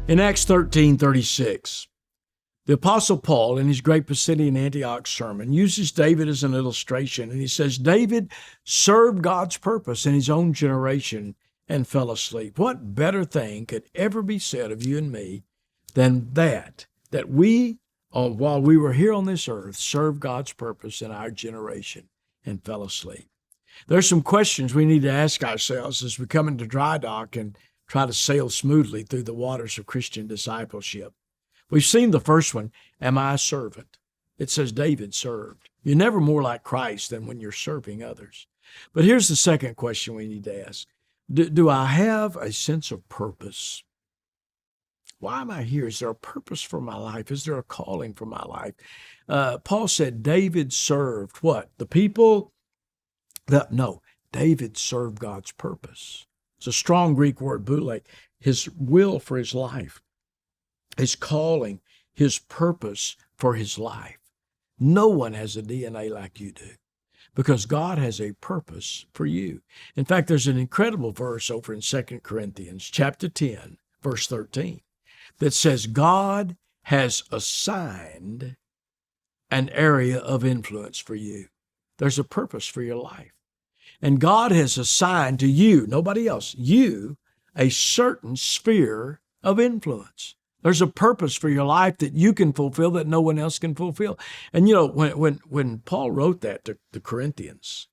In Acts 13:36, the Apostle Paul, in his great Pisidian Antioch sermon, uses David as an illustration, and he says, David served God's purpose in his own generation and fell asleep. What better thing could ever be said of you and me than that we, while we were here on this earth, served God's purpose in our generation and fell asleep? There's some questions we need to ask ourselves as we come into dry dock and try to sail smoothly through the waters of Christian discipleship. We've seen the first one, am I a servant? It says David served. You're never more like Christ than when you're serving others. But here's the second question we need to ask. Do I have a sense of purpose? Why am I here? Is there a purpose for my life? Is there a calling for my life? Paul said David served what? The people? No, David served God's purpose. It's a strong Greek word, boule, his will for his life, his calling, his purpose for his life. No one has a DNA like you do because God has a purpose for you. In fact, there's an incredible verse over in 2 Corinthians chapter 10, verse 13, that says God has assigned an area of influence for you. There's a purpose for your life. And God has assigned to you, nobody else, you, a certain sphere of influence. There's a purpose for your life that you can fulfill that no one else can fulfill. And you know, when Paul wrote that to the Corinthians,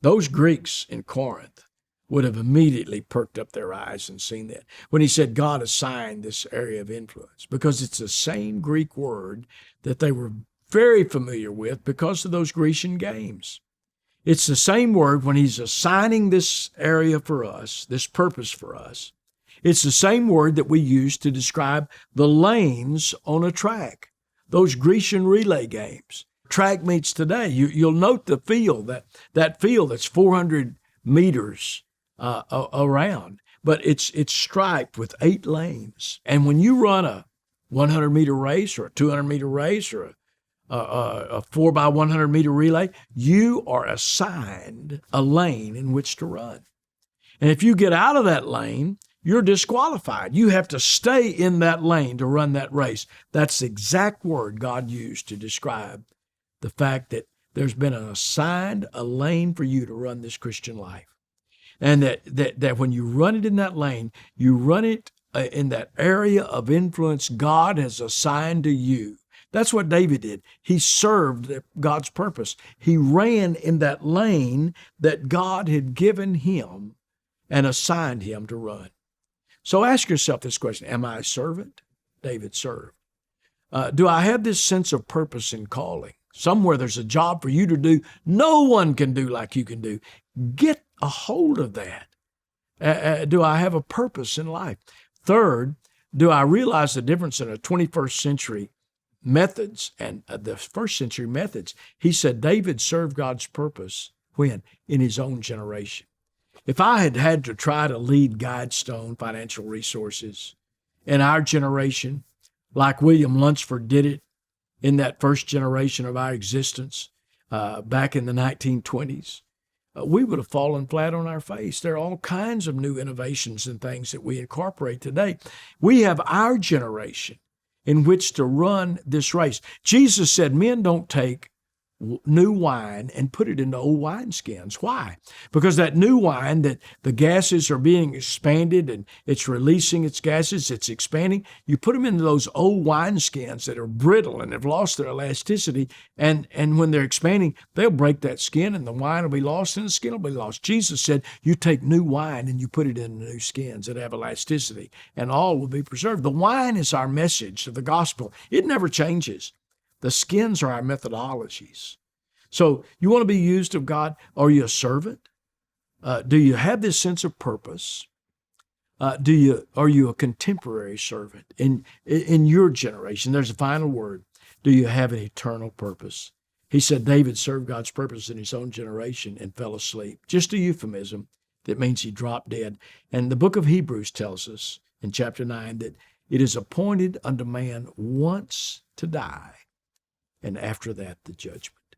those Greeks in Corinth would have immediately perked up their eyes and seen that when he said God assigned this area of influence, because it's the same Greek word that they were very familiar with because of those Grecian games. It's the same word when he's assigning this area for us, this purpose for us. It's the same word that we use to describe the lanes on a track, those Grecian relay games. Track meets today. You'll note the field, that field that's 400 meters around, but it's striped with 8 lanes. And when you run a 100-meter race or a 200-meter race or a 4x100-meter relay, you are assigned a lane in which to run. And if you get out of that lane, you're disqualified. You have to stay in that lane to run that race. That's the exact word God used to describe the fact that there's been a lane for you to run this Christian life. And that when you run it in that lane, you run it in that area of influence God has assigned to you. That's what David did. He served God's purpose. He ran in that lane that God had given him and assigned him to run. So ask yourself this question, am I a servant? David served. Do I have this sense of purpose and calling? Somewhere there's a job for you to do no one can do like you can do. Get a hold of that. Do I have a purpose in life? Third, do I realize the difference in a 21st century methods and the first century methods? He said David served God's purpose when? In his own generation. If I had to try to lead Guidestone Financial Resources in our generation, like William Lunsford did it in that first generation of our existence back in the 1920s, we would have fallen flat on our face. There are all kinds of new innovations and things that we incorporate today. We have our generation in which to run this race. Jesus said men don't take new wine and put it into old wineskins. Why? Because that new wine, that the gases are being expanded and it's releasing its gases, it's expanding. You put them into those old wineskins that are brittle and have lost their elasticity, and when they're expanding, they'll break that skin and the wine will be lost and the skin will be lost. Jesus said, you take new wine and you put it in new skins that have elasticity and all will be preserved. The wine is our message of the gospel. It never changes. The skins are our methodologies. So you want to be used of God? Are you a servant? Do you have this sense of purpose? Are you a contemporary servant in your generation? There's a final word. Do you have an eternal purpose? He said David served God's purpose in his own generation and fell asleep. Just a euphemism that means he dropped dead. And the book of Hebrews tells us in chapter 9 that it is appointed unto man once to die, and after that, the judgment.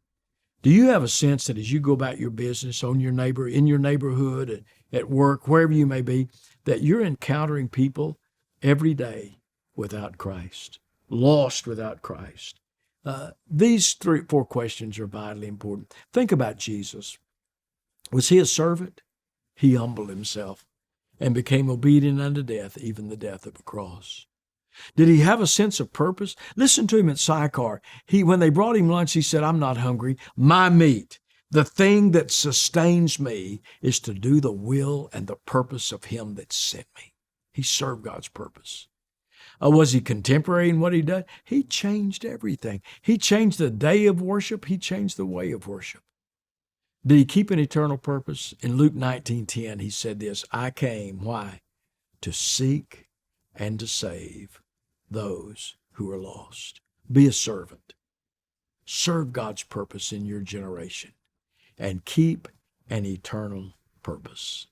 Do you have a sense that as you go about your business, in your neighborhood, at work, wherever you may be, that you're encountering people every day without Christ, lost without Christ. These 4 questions are vitally important. Think about Jesus. Was he a servant? He humbled himself and became obedient unto death, even the death of a cross. Did he have a sense of purpose? Listen to him at Sychar. When they brought him lunch, he said, I'm not hungry. My meat, the thing that sustains me, is to do the will and the purpose of him that sent me. He served God's purpose. Was he contemporary in what he did? He changed everything. He changed the day of worship. He changed the way of worship. Did he keep an eternal purpose? In Luke 19:10, he said this, I came, why? To seek and to save those who are lost. Be a servant. Serve God's purpose in your generation and keep an eternal purpose.